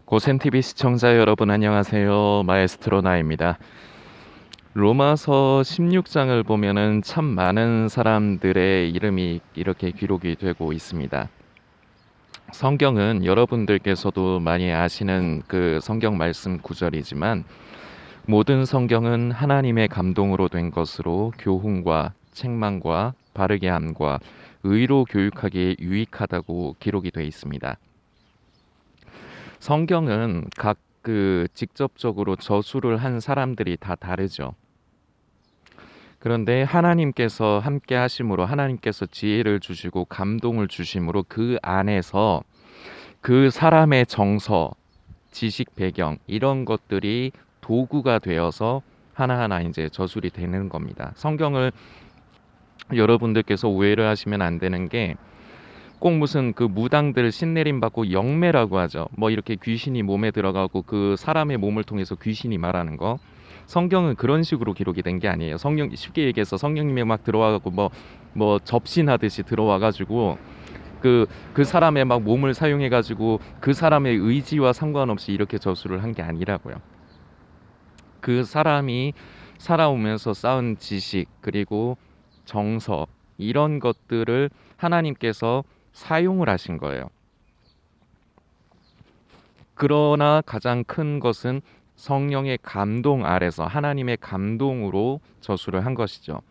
고센TV 시청자 여러분 안녕하세요. 마에스트로 나입니다. 로마서 16장을 보면은 참 많은 사람들의 이름이 이렇게 기록이 되고 있습니다. 성경은 여러분들께서도 많이 아시는 그 성경 말씀 구절이지만 모든 성경은 하나님의 감동으로 된 것으로 교훈과 책망과 바르게 함과 의로 교육하기에 유익하다고 기록이 되어 있습니다. 성경은 각 직접적으로 저수를 한 사람들이 다 다르죠. 그런데 하나님께서 함께 하심으로 하나님께서 지혜를 주시고 감동을 주심으로 그 안에서 그 사람의 정서, 지식 배경 이런 것들이 도구가 되어서 하나하나 이제 저술이 되는 겁니다. 성경을 여러분들께서 오해를 하시면 안 되는 게 꼭 무슨 그 무당들 신내림 받고 영매라고 하죠. 뭐 이렇게 귀신이 몸에 들어가고 그 사람의 몸을 통해서 귀신이 말하는 거. 성경은 그런 식으로 기록이 된 게 아니에요. 성령 쉽게 얘기해서 성령님이 막 들어와갖고 뭐 접신하듯이 들어와가지고 그 사람의 막 몸을 사용해가지고 그 사람의 의지와 상관없이 이렇게 저수를 한 게 아니라고요. 그 사람이 살아오면서 쌓은 지식 그리고 정서 이런 것들을 하나님께서 사용을 하신 거예요. 그러나 가장 큰 것은 성령의 감동 아래서 하나님의 감동으로 저수를 한 것이죠.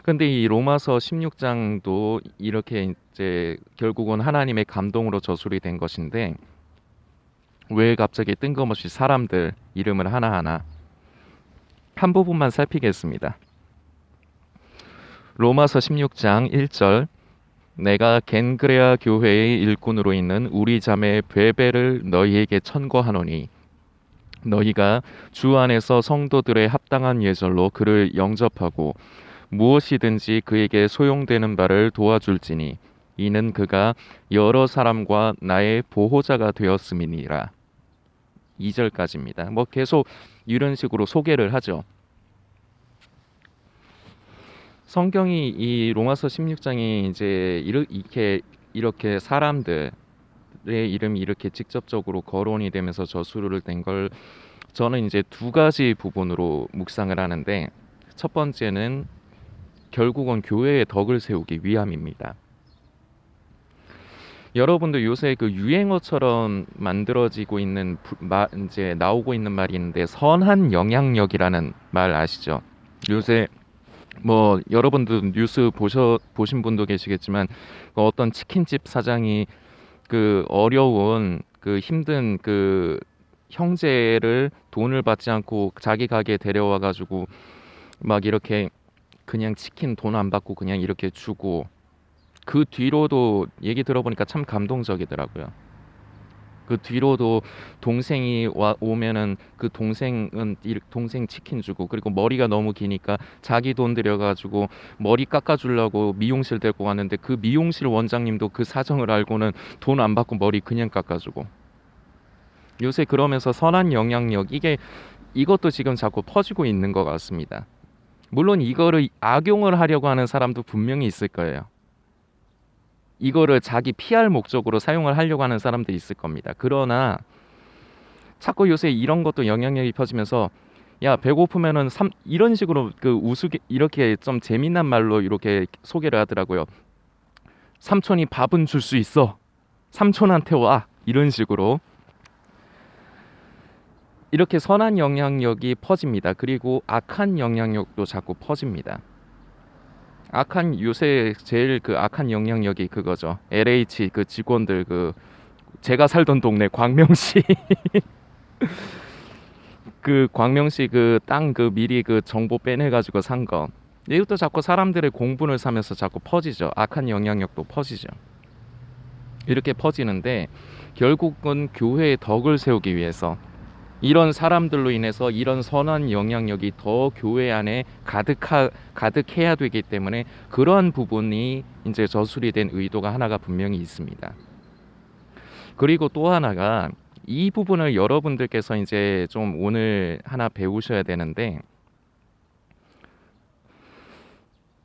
근데 이 로마서 16장도 이렇게 이제 결국은 하나님의 감동으로 저술이 된 것인데 왜 갑자기 뜬금없이 사람들 이름을 하나하나 한 부분만 살피겠습니다. 로마서 16장 1절 내가 겐그레아 교회의 일꾼으로 있는 우리 자매 베베를 너희에게 천거하노니 너희가 주 안에서 성도들의 합당한 예절로 그를 영접하고 무엇이든지 그에게 소용되는 바를 도와줄지니 이는 그가 여러 사람과 나의 보호자가 되었음이니라. 2절까지입니다. 뭐 계속 이런 식으로 소개를 하죠. 성경이 이 로마서 16장이 이제 이렇게 사람들의 이름이 이렇게 직접적으로 거론이 되면서 저수를 된 걸 저는 이제 두 가지 부분으로 묵상을 하는데 첫 번째는 결국은 교회의 덕을 세우기 위함입니다. 여러분들 요새 그 유행어처럼 만들어지고 있는 이제 나오고 있는 말이 있는데 선한 영향력이라는 말 아시죠? 요새 뭐 여러분들 뉴스 보신 분도 계시겠지만 그 어떤 치킨집 사장이 그 어려운 그 힘든 그 형제를 돈을 받지 않고 자기 가게에 데려와 가지고 막 이렇게 그냥 치킨 돈 안 받고 그냥 이렇게 주고 그 뒤로도 얘기 들어보니까 참 감동적이더라고요. 그 뒤로도 동생이 오면은 그 동생 치킨 주고 그리고 머리가 너무 기니까 자기 돈 들여가지고 머리 깎아주려고 미용실 데리고 갔는데 그 미용실 원장님도 그 사정을 알고는 돈 안 받고 머리 그냥 깎아주고 요새 그러면서 선한 영향력 이것도 지금 자꾸 퍼지고 있는 것 같습니다. 물론 이거를 악용을 하려고 하는 사람도 분명히 있을 거예요. 이거를 자기 PR 목적으로 사용을 하려고 하는 사람들이 있을 겁니다. 그러나 자꾸 요새 이런 것도 영향력이 퍼지면서 야 배고프면은 이런 식으로 그 우스개 이렇게 좀 재미난 말로 이렇게 소개를 하더라고요. 삼촌이 밥은 줄 수 있어. 삼촌한테 와. 이런 식으로 이렇게 선한 영향력이 퍼집니다. 그리고 악한 영향력도 자꾸 퍼집니다. 요새 제일 그 악한 영향력이 그거죠. LH 그 직원들 그 제가 살던 동네 광명시 그 광명시 그 땅 그 미리 그 정보 빼내 가지고 산 거. 이것도 자꾸 사람들의 공분을 사면서 자꾸 퍼지죠. 악한 영향력도 퍼지죠. 이렇게 퍼지는데 결국은 교회의 덕을 세우기 위해서 이런 사람들로 인해서 이런 선한 영향력이 더 교회 안에 가득해야 되기 때문에 그러한 부분이 이제 저술이 된 의도가 하나가 분명히 있습니다. 그리고 또 하나가 이 부분을 여러분들께서 이제 좀 오늘 하나 배우셔야 되는데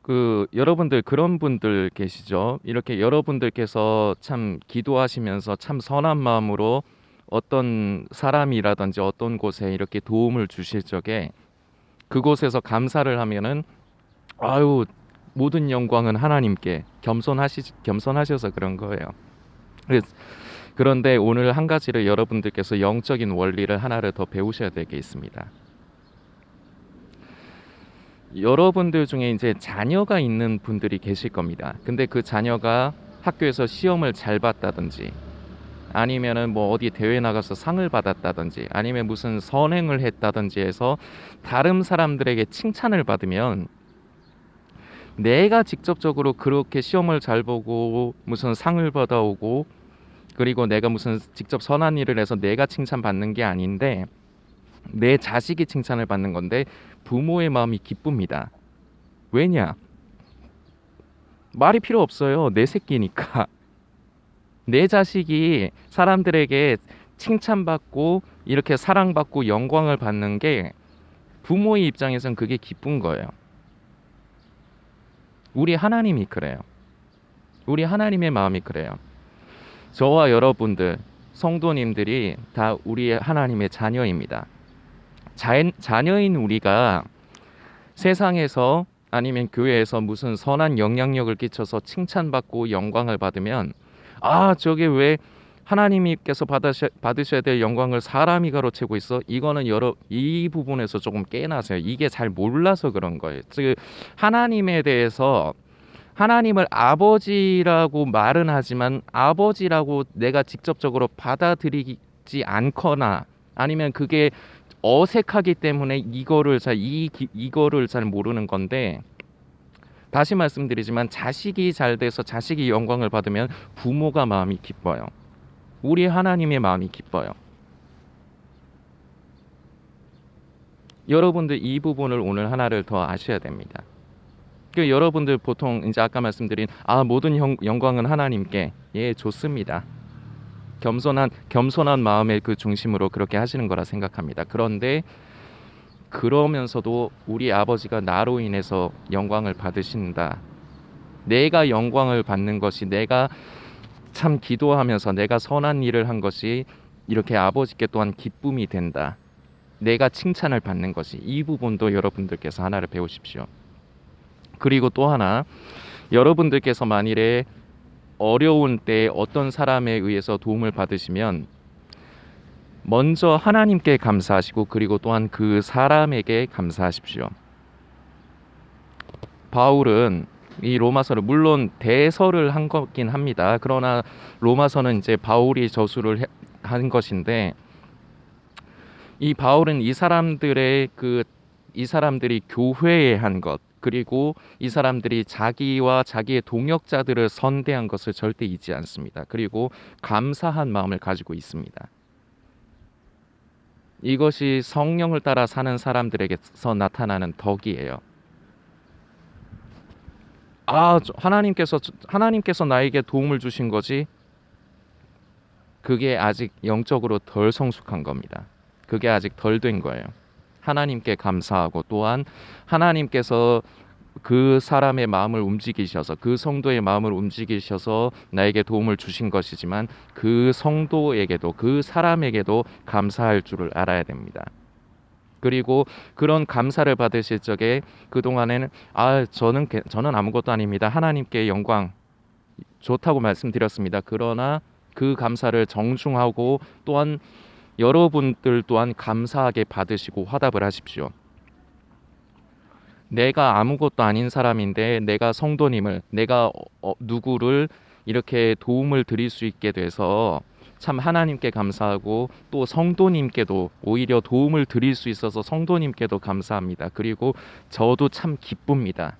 그 여러분들 그런 분들 계시죠? 이렇게 여러분들께서 참 기도하시면서 참 선한 마음으로 어떤 사람이라든지 어떤 곳에 이렇게 도움을 주실 적에 그곳에서 감사를 하면은 아유 모든 영광은 하나님께 겸손하셔서 그런 거예요. 그래서 그런데 오늘 한 가지를 여러분들께서 영적인 원리를 하나를 더 배우셔야 될 게 있습니다. 여러분들 중에 이제 자녀가 있는 분들이 계실 겁니다. 근데 그 자녀가 학교에서 시험을 잘 봤다든지 아니면은 뭐 어디 대회 나가서 상을 받았다든지 아니면 무슨 선행을 했다든지 해서 다른 사람들에게 칭찬을 받으면 내가 직접적으로 그렇게 시험을 잘 보고 무슨 상을 받아오고 그리고 내가 무슨 직접 선한 일을 해서 내가 칭찬받는 게 아닌데 내 자식이 칭찬을 받는 건데 부모의 마음이 기쁩니다. 왜냐? 말이 필요 없어요. 내 새끼니까. 내 자식이 사람들에게 칭찬받고 이렇게 사랑받고 영광을 받는 게 부모의 입장에선 그게 기쁜 거예요. 우리 하나님이 그래요. 우리 하나님의 마음이 그래요. 저와 여러분들, 성도님들이 다 우리 하나님의 자녀입니다. 자녀인 우리가 세상에서 아니면 교회에서 무슨 선한 영향력을 끼쳐서 칭찬받고 영광을 받으면 아 저게 왜 하나님께서 받으셔야 될 영광을 사람이 가로채고 있어? 이거는 이 부분에서 조금 깨나세요. 이게 잘 몰라서 그런 거예요. 즉 하나님에 대해서 하나님을 아버지라고 말은 하지만 아버지라고 내가 직접적으로 받아들이지 않거나 아니면 그게 어색하기 때문에 이거를 잘 모르는 건데 다시 말씀드리지만 자식이 잘 돼서 자식이 영광을 받으면 부모가 마음이 기뻐요. 우리 하나님의 마음이 기뻐요. 여러분들 이 부분을 오늘 하나를 더 아셔야 됩니다. 여러분들 보통 이제 아까 말씀드린 모든 영광은 하나님께 예 좋습니다. 겸손한 마음의 그 중심으로 그렇게 하시는 거라 생각합니다. 그런데 그러면서도 우리 아버지가 나로 인해서 영광을 받으신다. 내가 영광을 받는 것이 내가 참 기도하면서 내가 선한 일을 한 것이 이렇게 아버지께 또한 기쁨이 된다. 내가 칭찬을 받는 것이 이 부분도 여러분들께서 하나를 배우십시오. 그리고 또 하나 여러분들께서 만일에 어려운 때 어떤 사람에 의해서 도움을 받으시면 먼저 하나님께 감사하시고 그리고 또한 그 사람에게 감사하십시오. 바울은 이 로마서를 물론 대서를 한 거긴 합니다. 그러나 로마서는 이제 바울이 저술을 한 것인데 이 바울은 이 사람들이 교회에 한 것 그리고 이 사람들이 자기와 자기의 동역자들을 선대한 것을 절대 잊지 않습니다. 그리고 감사한 마음을 가지고 있습니다. 이것이 성령을 따라 사는 사람들에게서 나타나는 덕이에요. 하나님께서 나에게 도움을 주신 거지. 그게 아직 영적으로 덜 성숙한 겁니다. 그게 아직 덜 된 거예요. 하나님께 감사하고 또한 하나님께서 그 사람의 마음을 움직이셔서 그 성도의 마음을 움직이셔서 나에게 도움을 주신 것이지만 그 성도에게도 그 사람에게도 감사할 줄을 알아야 됩니다. 그리고 그런 감사를 받으실 적에 그동안에는 저는 아무것도 아닙니다. 하나님께 영광 좋다고 말씀드렸습니다. 그러나 그 감사를 정중하고 또한 여러분들 또한 감사하게 받으시고 화답을 하십시오. 내가 아무것도 아닌 사람인데 내가 성도님을 내가 누구를 이렇게 도움을 드릴 수 있게 돼서 참 하나님께 감사하고 또 성도님께도 오히려 도움을 드릴 수 있어서 성도님께도 감사합니다. 그리고 저도 참 기쁩니다.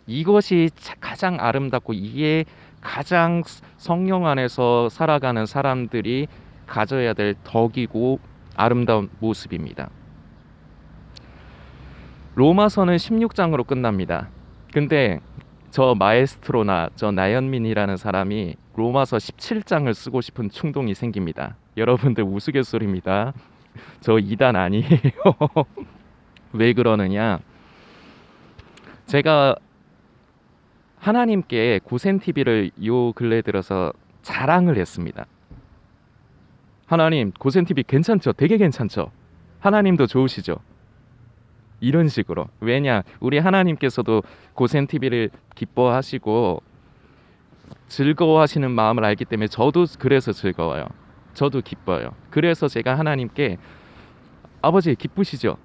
이것이 가장 아름답고 이게 가장 성령 안에서 살아가는 사람들이 가져야 될 덕이고 아름다운 모습입니다. 로마서는 16장으로 끝납니다. 근데 저 마에스트로나 저 나연민이라는 사람이 로마서 17장을 쓰고 싶은 충동이 생깁니다. 여러분들 우스갯소리입니다. 저 이단 아니에요. 왜 그러느냐? 제가 하나님께 고센TV를 요 근래 들어서 자랑을 했습니다. 하나님 고센 TV 괜찮죠? 되게 괜찮죠? 하나님도 좋으시죠? 이런 식으로. 왜냐, 우리 하나님께서도 고센 TV를 기뻐하시고 즐거워하시는 마음을 알기 때문에 저도 그래서 즐거워요. 저도 기뻐요. 그래서 제가 하나님께 아버지 기쁘시죠?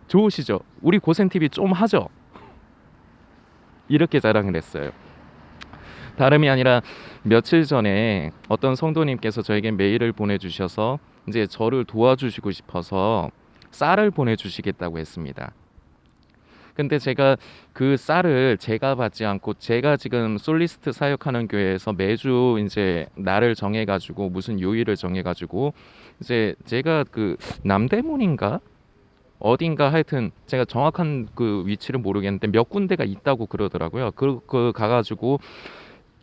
좋으시죠? 우리 고센 TV 좀 하죠? 이렇게 자랑을 했어요. 다름이 아니라 며칠 전에 어떤 성도님께서 저에게 메일을 보내주셔서 이제 저를 도와주시고 싶어서 쌀을 보내주시겠다고 했습니다. 근데 제가 그 쌀을 제가 받지 않고 제가 지금 솔리스트 사역하는 교회에서 매주 이제 날을 정해가지고 무슨 요일을 정해가지고 이제 제가 그 남대문인가 어딘가 하여튼 제가 정확한 그 위치를 모르겠는데 몇 군데가 있다고 그러더라고요. 그 가가지고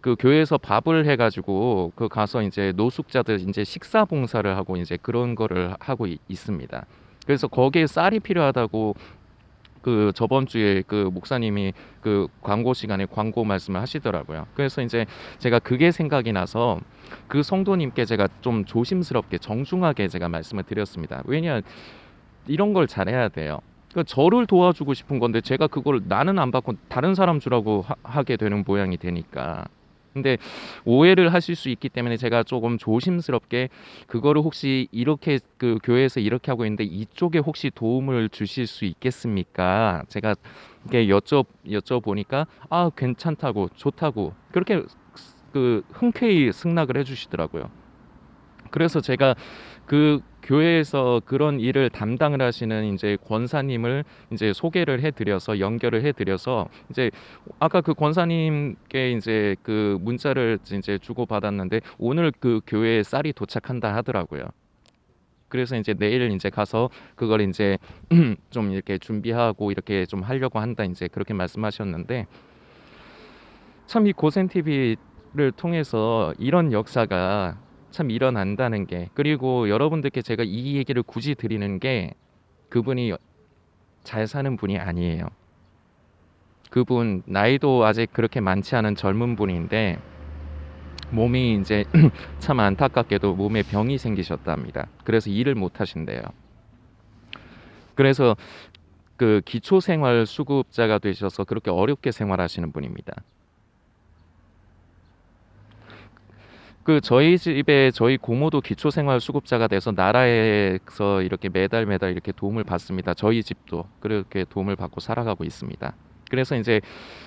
그 교회에서 밥을 해가지고 그 가서 이제 노숙자들 이제 식사 봉사를 하고 이제 그런 거를 하고 있습니다. 그래서 거기에 쌀이 필요하다고 그 저번 주에 그 목사님이 그 광고 시간에 광고 말씀을 하시더라고요. 그래서 이제 제가 그게 생각이 나서 그 성도님께 제가 좀 조심스럽게 정중하게 제가 말씀을 드렸습니다. 왜냐 이런 걸 잘해야 돼요. 그러니까 저를 도와주고 싶은 건데 제가 그걸 나는 안 받고 다른 사람 주라고 하게 되는 모양이 되니까. 근데 오해를 하실 수 있기 때문에 제가 조금 조심스럽게 그거를 혹시 이렇게 그 교회에서 이렇게 하고 있는데 이쪽에 혹시 도움을 주실 수 있겠습니까? 제가 이렇게 여쭤보니까 아 괜찮다고 좋다고 그렇게 그 흔쾌히 승낙을 해주시더라고요. 그래서 제가 그 교회에서 그런 일을 담당을 하시는 이제 권사님을 이제 소개를 해드려서 연결을 해드려서 이제 아까 그 권사님께 이제 그 문자를 이제 주고 받았는데 오늘 그 교회에 쌀이 도착한다 하더라고요. 그래서 이제 내일 이제 가서 그걸 이제 좀 이렇게 준비하고 이렇게 좀 하려고 한다 이제 그렇게 말씀하셨는데 참 이 고센 TV를 통해서 이런 역사가 참 일어난다는 게 그리고 여러분들께 제가 이 얘기를 굳이 드리는 게 그분이 잘 사는 분이 아니에요. 그분 나이도 아직 그렇게 많지 않은 젊은 분인데 몸이 이제 참 안타깝게도 몸에 병이 생기셨답니다. 그래서 일을 못 하신대요. 그래서 그 기초생활 수급자가 되셔서 그렇게 어렵게 생활하시는 분입니다. 그 저희 집에 저희 고모도 기초생활 수급자가 돼서 나라에서 이렇게 매달 이렇게 도움을 받습니다. 저희 집도 그렇게 도움을 받고 살아가고 있습니다. 그래서 이제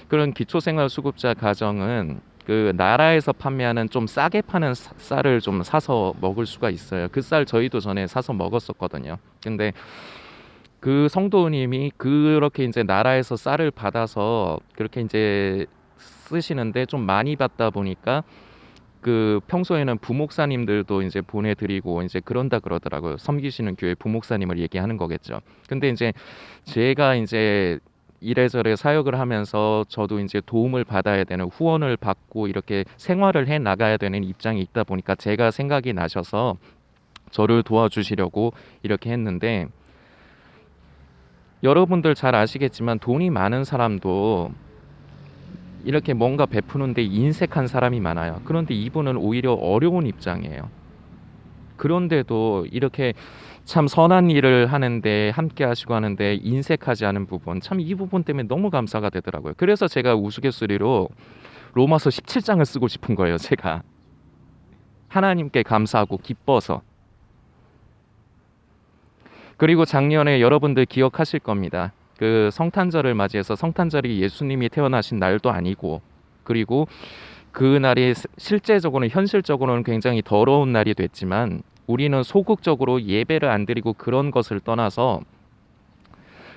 그런 기초생활 수급자 가정은 그 나라에서 판매하는 좀 싸게 파는 쌀을 좀 사서 먹을 수가 있어요. 그 쌀 저희도 전에 사서 먹었었거든요. 근데 그 성도님이 그렇게 이제 나라에서 쌀을 받아서 그렇게 이제 쓰시는데 좀 많이 받다 보니까 그 평소에는 부목사님들도 이제 보내드리고 이제 그런다 그러더라고요. 섬기시는 교회 부목사님을 얘기하는 거겠죠. 근데 이제 제가 이제 이래저래 사역을 하면서 저도 이제 도움을 받아야 되는 후원을 받고 이렇게 생활을 해 나가야 되는 입장이 있다 보니까 제가 생각이 나셔서 저를 도와주시려고 이렇게 했는데 여러분들 잘 아시겠지만 돈이 많은 사람도 이렇게 뭔가 베푸는데 인색한 사람이 많아요. 그런데 이분은 오히려 어려운 입장이에요. 그런데도 이렇게 참 선한 일을 하는데 함께 하시고 하는데 인색하지 않은 부분 참 이 부분 때문에 너무 감사가 되더라고요. 그래서 제가 우스갯소리로 로마서 17장을 쓰고 싶은 거예요. 제가 하나님께 감사하고 기뻐서. 그리고 작년에 여러분들 기억하실 겁니다. 그 성탄절을 맞이해서 성탄절이 예수님이 태어나신 날도 아니고 그리고 그 날이 실제적으로는 현실적으로는 굉장히 더러운 날이 됐지만 우리는 소극적으로 예배를 안 드리고 그런 것을 떠나서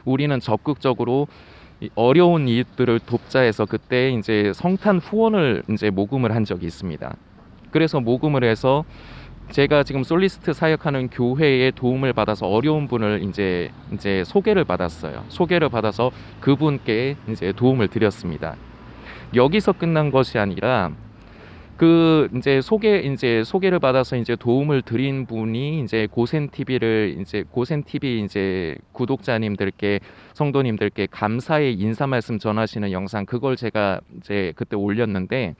우리는 적극적으로 어려운 이웃들을 돕자 해서 그때 이제 성탄 후원을 이제 모금을 한 적이 있습니다. 그래서 모금을 해서 제가 지금 솔리스트 사역하는 교회의 도움을 받아서 어려운 분을 이제 소개를 받았어요. 소개를 받아서 그분께 이제 도움을 드렸습니다. 여기서 끝난 것이 아니라 그 이제 소개를 받아서 이제 도움을 드린 분이 이제 고센 TV 이제 구독자님들께 성도님들께 감사의 인사 말씀 전하시는 영상 그걸 제가 이제 그때 올렸는데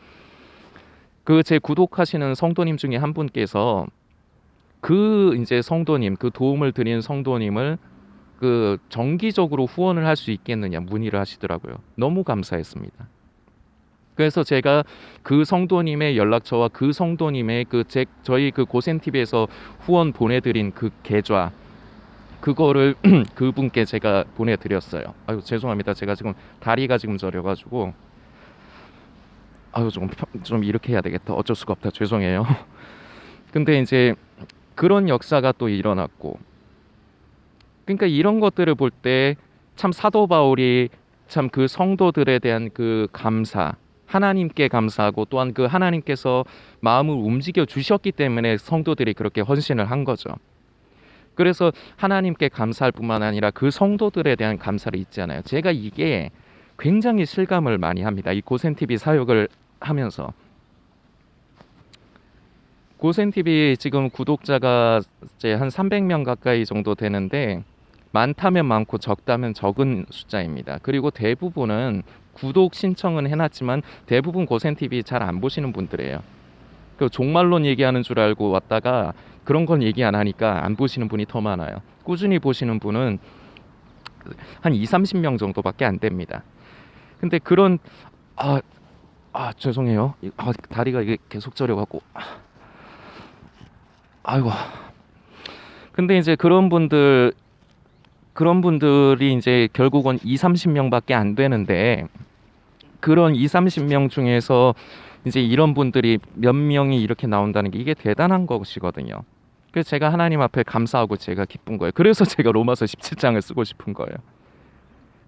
그 제 구독하시는 성도님 중에 한 분께서 그 이제 성도님, 그 도움을 드린 성도님을 그 정기적으로 후원을 할 수 있겠느냐 문의를 하시더라고요. 너무 감사했습니다. 그래서 제가 그 성도님의 연락처와 그 성도님의 저희 그 고센 TV에서 후원 보내드린 그 계좌, 그거를 그분께 제가 보내드렸어요. 아유 죄송합니다. 제가 지금 다리가 지금 저려가지고 아유 좀 이렇게 해야 되겠다. 어쩔 수가 없다. 죄송해요. 근데 이제 그런 역사가 또 일어났고, 그러니까 이런 것들을 볼 때 참 사도 바울이 참 그 성도들에 대한 그 감사, 하나님께 감사하고 또한 그 하나님께서 마음을 움직여 주셨기 때문에 성도들이 그렇게 헌신을 한 거죠. 그래서 하나님께 감사할 뿐만 아니라 그 성도들에 대한 감사를 잊지 않아요. 제가 이게 굉장히 실감을 많이 합니다. 이 고센TV 사역을 하면서. 고센TV 지금 구독자가 이제 한 300명 가까이 정도 되는데, 많다면 많고 적다면 적은 숫자입니다. 그리고 대부분은 구독 신청은 해놨지만 대부분 고센TV 잘 안 보시는 분들이에요. 그 종말론 얘기하는 줄 알고 왔다가 그런 건 얘기 안 하니까 안 보시는 분이 더 많아요. 꾸준히 보시는 분은 한 2, 30명 정도밖에 안 됩니다. 근데 그런 죄송해요. 다리가 이게 계속 저려갖고 아이고. 근데 이제 그런 분들이 이제 결국은 2, 30명밖에 안 되는데, 그런 2, 30명 중에서 이제 이런 분들이 몇 명이 이렇게 나온다는 게 이게 대단한 것이거든요. 그래서 제가 하나님 앞에 감사하고 제가 기쁜 거예요. 그래서 제가 로마서 17장을 쓰고 싶은 거예요.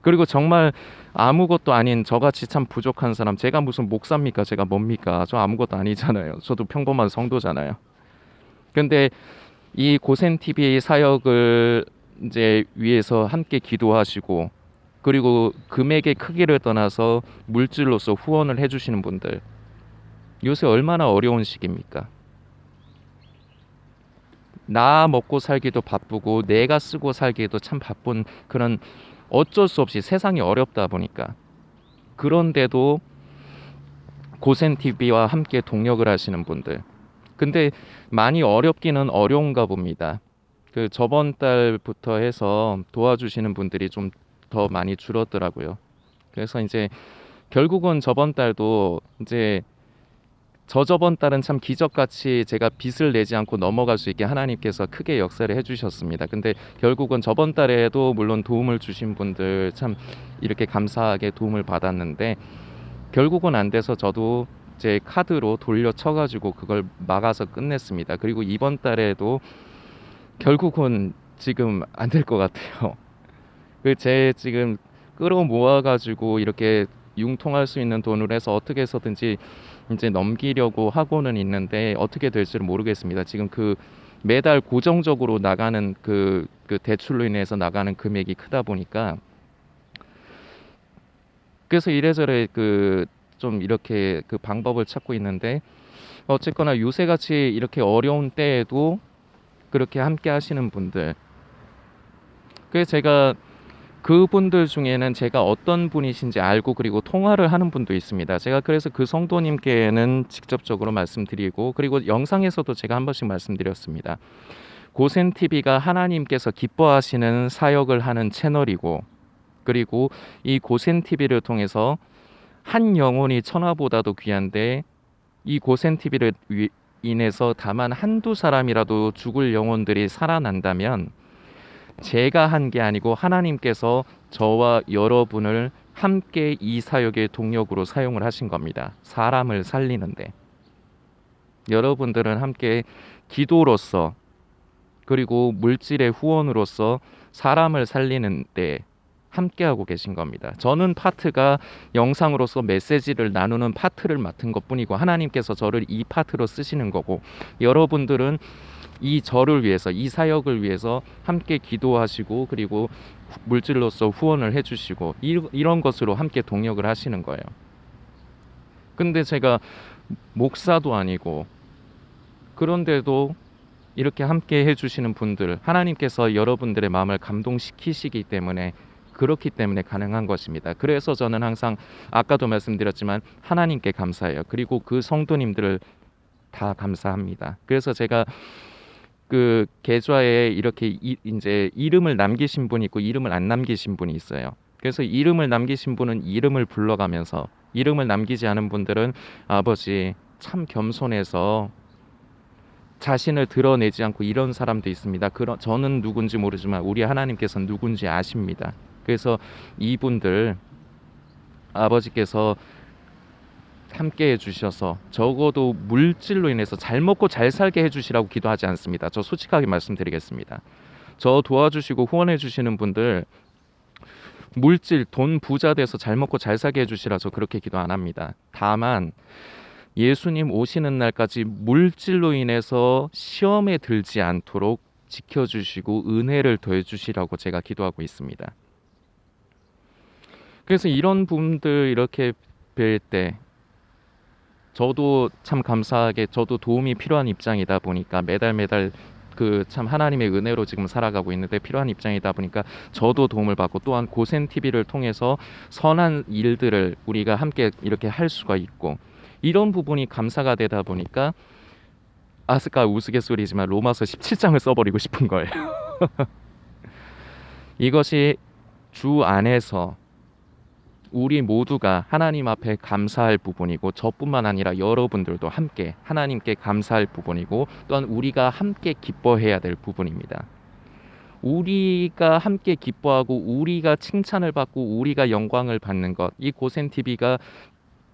그리고 정말 아무것도 아닌 저같이 참 부족한 사람, 제가 무슨 목사입니까? 제가 뭡니까? 저 아무것도 아니잖아요. 저도 평범한 성도잖아요. 근데 이 고센 TV 사역을 이제 위해서 함께 기도하시고, 그리고 금액의 크기를 떠나서 물질로서 후원을 해주시는 분들, 요새 얼마나 어려운 시기입니까? 나 먹고 살기도 바쁘고 내가 쓰고 살기도 참 바쁜 그런, 어쩔 수 없이 세상이 어렵다 보니까, 그런데도 고센 TV와 함께 동역을 하시는 분들, 근데 많이 어렵기는 어려운가 봅니다. 그 저번 달부터 해서 도와주시는 분들이 좀 더 많이 줄었더라고요. 그래서 이제 결국은 저번 달도 이제 저번 달은 참 기적같이 제가 빚을 내지 않고 넘어갈 수 있게 하나님께서 크게 역사를 해주셨습니다. 근데 결국은 저번 달에도 물론 도움을 주신 분들 참 이렇게 감사하게 도움을 받았는데, 결국은 안 돼서 저도 제 카드로 돌려쳐가지고 그걸 막아서 끝냈습니다. 그리고 이번 달에도 결국은 지금 안 될 것 같아요. 그 제 지금 끌어 모아가지고 이렇게 융통할 수 있는 돈을 해서 어떻게 해서든지 이제 넘기려고 하고는 있는데 어떻게 될지는 모르겠습니다. 지금 그 매달 고정적으로 나가는 그 대출로 인해서 나가는 금액이 크다 보니까, 그래서 이래저래 그 좀 이렇게 그 방법을 찾고 있는데, 어쨌거나 요새같이 이렇게 어려운 때에도 그렇게 함께 하시는 분들, 그래서 제가 그분들 중에는 제가 어떤 분이신지 알고 그리고 통화를 하는 분도 있습니다. 제가 그래서 그 성도님께는 직접적으로 말씀드리고, 그리고 영상에서도 제가 한 번씩 말씀드렸습니다. 고센 TV가 하나님께서 기뻐하시는 사역을 하는 채널이고, 그리고 이 고센 TV를 통해서 한 영혼이 천하보다도 귀한데, 이 고센 TV를 인해서 다만 한두 사람이라도 죽을 영혼들이 살아난다면 제가 한 게 아니고 하나님께서 저와 여러분을 함께 이 사역의 동력으로 사용을 하신 겁니다. 사람을 살리는데. 여러분들은 함께 기도로서, 그리고 물질의 후원으로서 사람을 살리는데 함께하고 계신 겁니다. 저는 파트가 영상으로서 메시지를 나누는 파트를 맡은 것뿐이고, 하나님께서 저를 이 파트로 쓰시는 거고, 여러분들은 이 저를 위해서, 이 사역을 위해서 함께 기도하시고, 그리고 물질로서 후원을 해주시고, 이런 것으로 함께 동역을 하시는 거예요. 근데 제가 목사도 아니고, 그런데도 이렇게 함께 해주시는 분들, 하나님께서 여러분들의 마음을 감동시키시기 때문에, 그렇기 때문에 가능한 것입니다. 그래서 저는 항상 아까도 말씀드렸지만 하나님께 감사해요. 그리고 그 성도님들을 다 감사합니다. 그래서 제가 그 계좌에 이렇게 이제 이름을 남기신 분이 있고 이름을 안 남기신 분이 있어요. 그래서 이름을 남기신 분은 이름을 불러가면서, 이름을 남기지 않은 분들은 아버지 참 겸손해서 자신을 드러내지 않고 이런 사람도 있습니다. 저는 누군지 모르지만 우리 하나님께서는 누군지 아십니다. 그래서 이분들 아버지께서 함께 해주셔서 적어도 물질로 인해서 잘 먹고 잘 살게 해주시라고 기도하지 않습니다. 저 솔직하게 말씀드리겠습니다. 저 도와주시고 후원해 주시는 분들 물질, 돈 부자 돼서 잘 먹고 잘 살게 해주시라서 그렇게 기도 안 합니다. 다만 예수님 오시는 날까지 물질로 인해서 시험에 들지 않도록 지켜주시고 은혜를 더해주시라고 제가 기도하고 있습니다. 그래서 이런 분들 이렇게 뵐 때 저도 참 감사하게, 저도 도움이 필요한 입장이다 보니까 매달 그 참 하나님의 은혜로 지금 살아가고 있는데 필요한 입장이다 보니까 저도 도움을 받고, 또한 고센 TV를 통해서 선한 일들을 우리가 함께 이렇게 할 수가 있고, 이런 부분이 감사가 되다 보니까 아스카 우스갯소리지만 로마서 17장을 써버리고 싶은 거예요. 이것이 주 안에서 우리 모두가 하나님 앞에 감사할 부분이고, 저뿐만 아니라 여러분들도 함께 하나님께 감사할 부분이고, 또한 우리가 함께 기뻐해야 될 부분입니다. 우리가 함께 기뻐하고 우리가 칭찬을 받고 우리가 영광을 받는 것, 이 고센 TV가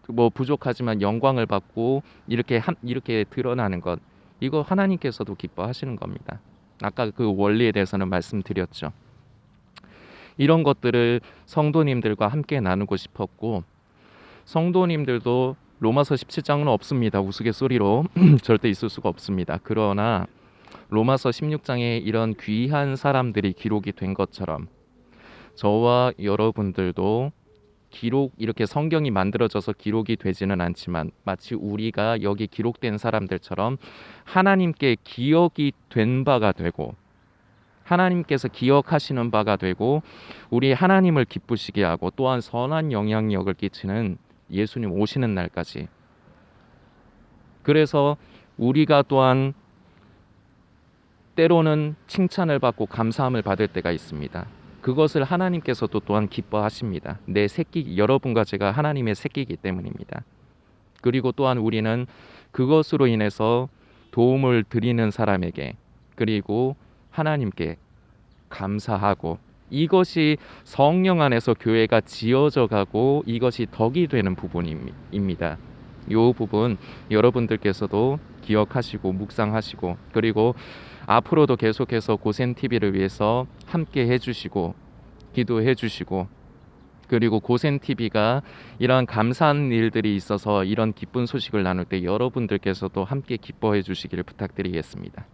뭐 부족하지만 영광을 받고 이렇게 드러나는 것, 이거 하나님께서도 기뻐하시는 겁니다. 아까 그 원리에 대해서는 말씀드렸죠. 이런 것들을 성도님들과 함께 나누고 싶었고, 성도님들도 로마서 17장은 없습니다. 우스갯소리로 절대 있을 수가 없습니다. 그러나 로마서 16장에 이런 귀한 사람들이 기록이 된 것처럼 저와 여러분들도 이렇게 성경이 만들어져서 기록이 되지는 않지만 마치 우리가 여기 기록된 사람들처럼 하나님께 기억이 된 바가 되고, 하나님께서 기억하시는 바가 되고, 우리 하나님을 기쁘시게 하고 또한 선한 영향력을 끼치는 예수님 오시는 날까지, 그래서 우리가 또한 때로는 칭찬을 받고 감사함을 받을 때가 있습니다. 그것을 하나님께서도 또한 기뻐하십니다. 내 새끼, 여러분과 제가 하나님의 새끼이기 때문입니다. 그리고 또한 우리는 그것으로 인해서 도움을 드리는 사람에게, 그리고 하나님께 감사하고, 이것이 성령 안에서 교회가 지어져 가고 이것이 덕이 되는 부분입니다. 이 부분 여러분들께서도 기억하시고 묵상하시고, 그리고 앞으로도 계속해서 고센 TV를 위해서 함께 해주시고 기도해 주시고, 그리고 고센 TV가 이러한 감사한 일들이 있어서 이런 기쁜 소식을 나눌 때 여러분들께서도 함께 기뻐해 주시기를 부탁드리겠습니다.